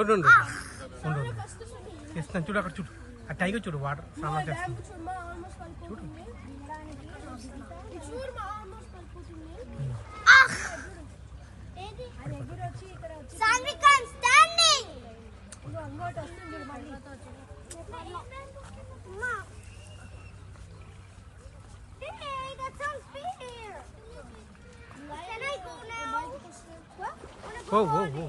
ఉండు ఉండు చేస్తాను చూడు, అక్కడ చూడు, ఆ టైగర్ చూడు, వాటర్ స్నానం చేస్తుంది చూడు. ఓ ఓ ఓ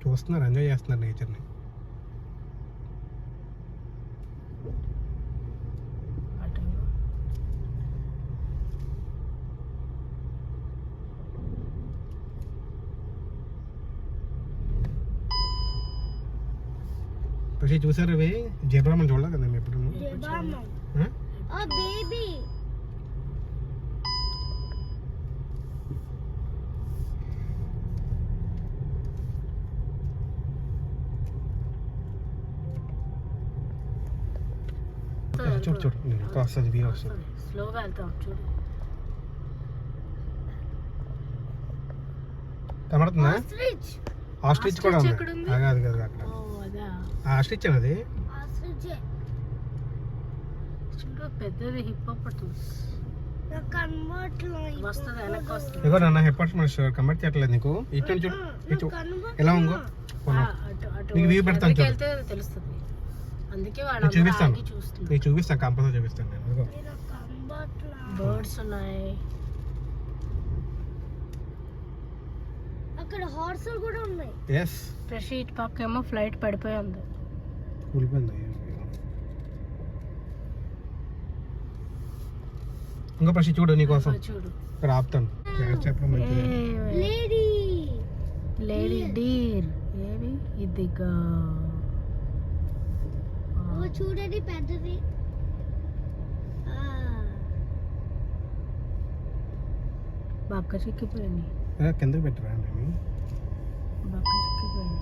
చూస్తున్నారు, ఎంజాయ్ చేస్తున్నారు నేచర్ని. పక్షి చూసారు అవి జేబ్రా మనం చూడలేదు కదా మేము ఎప్పుడు. చూడు చూడు వస్తుంది, వ్యూ వస్తుంది. స్లోగా వెళ్తాం చూడు. కనబడుతుందా? ఆస్ట్రిచ్ కూడా ఉంది. అది కదా అక్కడ ఆస్ట్రిచ్ అది పెద్దది హిప్పోపటమస్. వస్తుంది వెనక్కి వస్తుంది. ఇగో నాన్న హిప్పోపటమస్ కనబడి చేయట్లేదు నీకు. ఇటు చూడు, ఇటు ఎలా ఉందో నీకు వ్యూ పెడతాను చూడు, తెలుస్తుంది. అందుకే చూపిస్తాను, నీకు చూపిస్తాను, కంపల్సరీ చూపిస్తాను నేను. ఇదిగో బర్డ్స్ ఉన్నాయి అక్కడ, హార్సులు కూడా ఉన్నాయి. ఎస్ ఫ్రెష్ ఇటు పక్క ఏమో ఫ్లైట్ పడిపోయి ఉంది, కూలిపోయింది. ఇంకా ప్రశ్న చూడు నీకోసం చూడు, ఇక్కడ ఆపుతాను. లేడీ డీర్ ఏవి ఇదిగా చూడండి పెద్దది. బక్క చిక్కిపోయింది, కిందకి పెట్టరా బక్క చిక్కిపోయింది.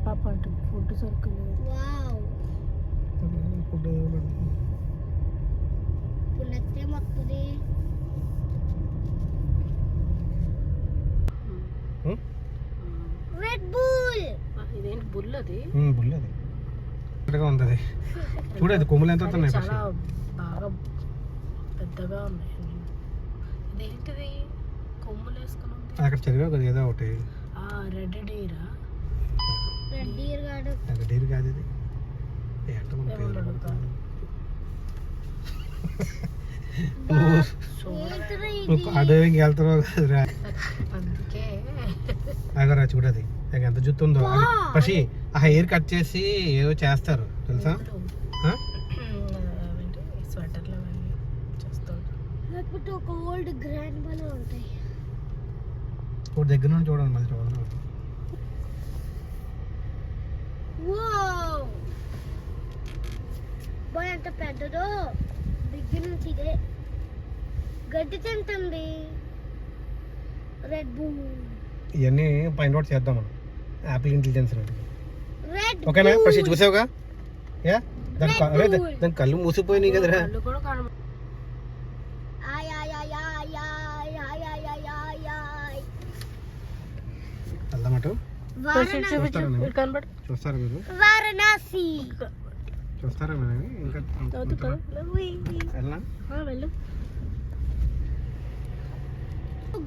పాప ఫుడ్ సరుకులేదు. Food Red Bull. ఇదేంటి బుల్? అది బుల్, అది ఇక్కడగా ఉంది. అది చూడదు, కొమ్ములు ఎంత ఉన్నాయి, చాలా బాగా పెద్దగా ఉన్నాయి. ఇదేంటిది కొమ్ములు వేసుకుని ఉంది? అక్కడ చదివావు కదా ఏదో ఒకటి. రెడ్ డీరా? రెడ్ డీర్ కాదు, డీర్ కాదు ఇది. నువ్వు అడవికి వెళ్తున్నావు కదరా, అగరా చూడది ఎంత జుత్తు ఉందో. పక్షి ఆ హెయిర్ కట్ చేసి ఏదో చేస్తారు తెలుసా? స్వెటర్లు అవన్నీ చేస్తారు. ఒక ఓల్డ్ గ్రాండ్ బాల్ ఉంటాయి. ఒక దగ్గర నుండి చూడండి, మళ్ళీ చూడండి. ఎంత పెద్దదో, దగ్గర నుంచి ఇదే గడ్డి తింటుంది. Red bull. ఇవన్నీ ఫైండ్ అవుట్ చేద్దాం మనం, యాపిల్ ఇంటెలిజెన్స్. ఓకేనా పక్షి? చూసావుగా దాని కళ్ళు మూసిపోయినాయి కదరా. వెళ్దామట చూస్తారా మీరు? వారణాసి చూస్తారా మీరు? ఇంకా వెళ్ళు.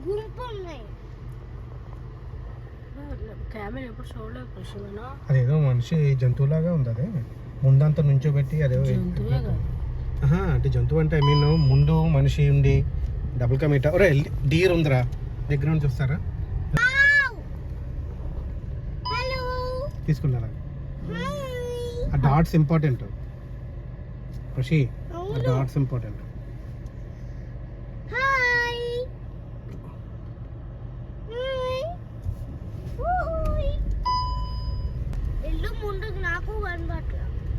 గుంపు ఉన్నాయి. అదేదో మనిషి జంతువులాగా ఉంది. అదే ముందంతా నుంచోబెట్టి అదేదో అంటే జంతువు అంటే ఐ మీన్ ముందు మనిషి ఉండి డబుల్ కమీటా. ఒరే డీర్ ఉందిరా, దగ్గర నుంచి చూస్తారా? తీసుకున్నారా? ఆ డాట్స్ ఇంపార్టెంట్ ఖుషి, ఆ డాట్స్ ఇంపార్టెంట్.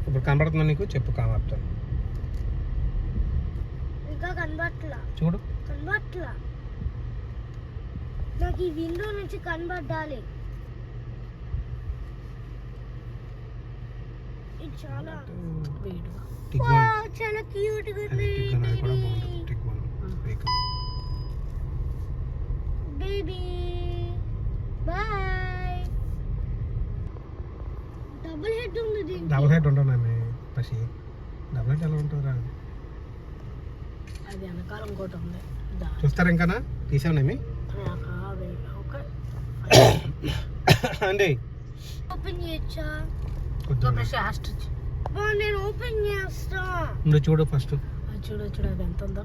ఇప్పుడు కనబడుతుందా నీకు? చెప్పు, కనబడుతుంది. ఇంకా కనబడట్లా. చూడు, కనబడట్లా. నాకు ఈ విండో నుంచి కనబడాలి. చాలా వేడిగా. టిగ్వాన్ వావ్, చాలా క్యూట్ గా ఉంది టిగ్వాన్ అది కూడా బాగుంటుంది. Tiguan vehicle. Baby. Boy. Double head ఉంది దీనికి. డబుల్ హెడ్ ఉండను పసి. డబుల్ హెడ్ ఎలా ఉంటుందిరా? అది వెనకాల ఇంకోటి ఉంది. చూస్తారా ఇంకానా తీసామేమి ఓకే అండి. ఓపెన్ చేయొచ్చా? ఫాస్ట్ నేను ఓపెన్ చేస్తా. నువ్వు చూడు ఫస్ట్. చూడు చూడు అది ఎంత ఉందో.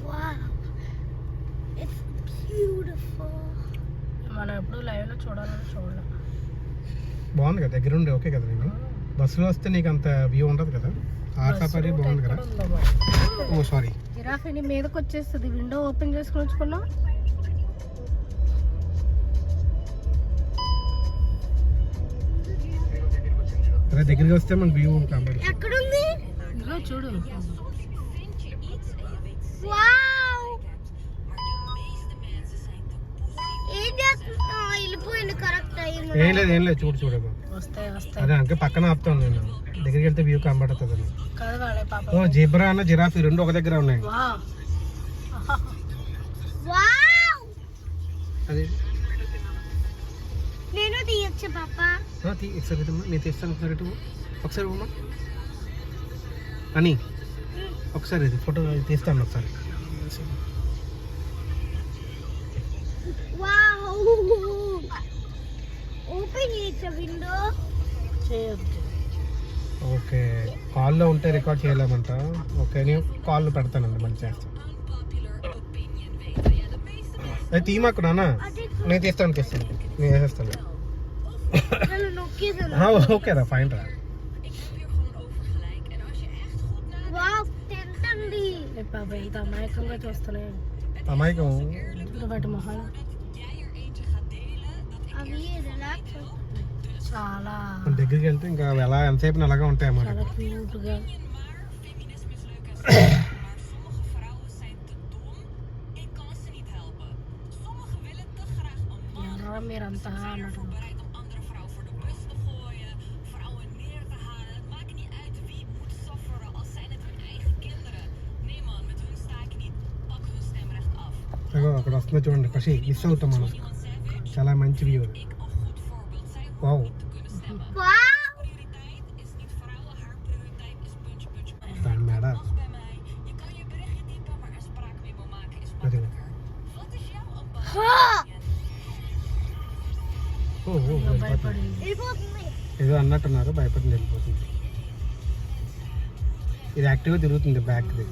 Wow, it's beautiful. మనం ఎప్పుడు లైవ్ లో చూడాలని చూడలే. బాగుంది కదా దగ్గర ఉండే. ఓకే కదా నేను బస్సులో వస్తే నీకు అంత వ్యూ ఉండదు కదా. ఆర్ సఫారీ బాగుంది కదా. ఓ సారీ. జిరాఫీని మీదకి వచ్చేస్తుంది. విండో ఓపెన్ చేసుకుని వచ్చుకున్నాం. అదే దగ్గరికి వస్తే మన వ్యూ కనబడి. ఎక్కడుంది? ఇదిగో చూడు. వావ్, ఏం చేస్తున్నా? వెళ్ళిపోయింది. కరెక్ట్ అయ్యింది. ఏం లేదు చూడు చూడదు. వస్తాయి వస్తాయి. అదే అంకే పక్కన ఆపుతాను నేను. దగ్గరికి వెళ్తే వ్యూ కనబడుతుంది. కాదు వాళ్ళే పాప. ఓ జీబ్రా అన్న జిరాఫీ రెండు ఒక దగ్గర ఉన్నాయి. వావ్, అది నేను తీయొచ్చా పాపా? ఒకసారి నేను తీస్తాను. ఒకసారి అమ్మా అని ఒకసారి ఇది ఫోటో తీస్తాను ఒకసారి. వావ్, ఓపెన్ చేయొచ్చా విండో? చేయొద్దు. ఓకే కాల్లో ఉంటే రికార్డ్ చేయలేమంట. ఓకే నేను కాల్లో పెడతానండి మళ్ళీ చేస్తాను. అది తీమాకు నాన్న. నేను తీస్తాను నేను వేసేస్తాను. నన్ను నొక్కేసాను. ఓకే రా ఫైన్ రా. వావ్, టెంట్ అండి. పాప ఇది అమాయకంగా చూస్తున్నాయి. అమాయకం. వాటి మొహాలు అవి రిలాక్స్. చాలా మన దగ్గరికి వెళ్తే ఇంకా ఎలా ఎంతసేపు అలాగే ఉంటాయి అన్నమాట. చాలా క్యూట్ గా. ఎవరా మీరంతా అన్నట్టు. అక్కడ వస్తుందో చూడండి పసి. మిస్ అవుతాం మనం. చాలా మంచి వ్యూ. వావ్. వావ్, దాని మేడ అది. హా, భయపడింది. వెళ్ళిపోతుంది. ఏదో అన్నట్టున్నారు. భయపడి వెళ్ళిపోతుంది. ఇది యాక్టివ్గా తిరుగుతుంది బ్యాక్ది.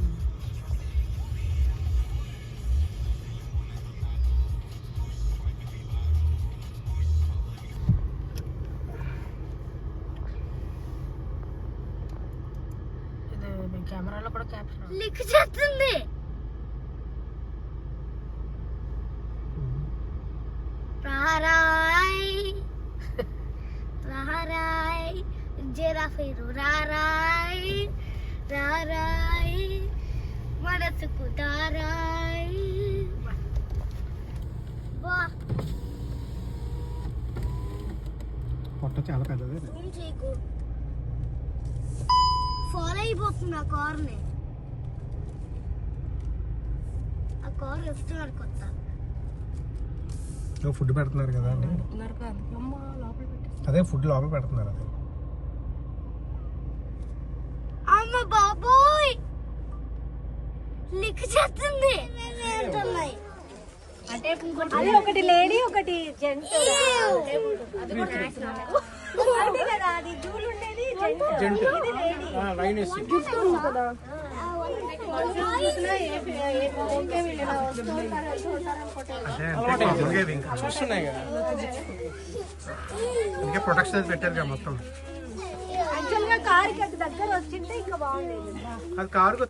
ఇది కెమెరాలో కూడా క్యాప్చర్. లిక్ చేస్తుంది. రారాయ్ రారాయ్ జిరాఫీరు రారాయ్ రారాయ్ మనసుకు దారాయ్. వా, పొట్ట చాలా పెద్దది. జూమ్ చేయకు. ఫాలో అయిపోతుంది ఆ కార్ని. ఆ కార్ లెఫ్ట్ కొత్త. ఫుడ్ పెడుతున్నారు కదా అండి. అమ్మ లోపల పెట్టి. అదే ఫుడ్ లోపల పెడుతున్నారు. అదే అమ్మ బాబోయ్, లిక్ చేస్తుంది. అదే ఒకటి లేడీ ఒకటి జెంట్స్. చూస్తున్నాయి కదా. అందుకే ప్రొటెక్షన్ పెట్టారు కదా మొత్తం. యాక్చువల్గా కార్ దగ్గర వచ్చింటే ఇంకా బాగుండేది. అది కారు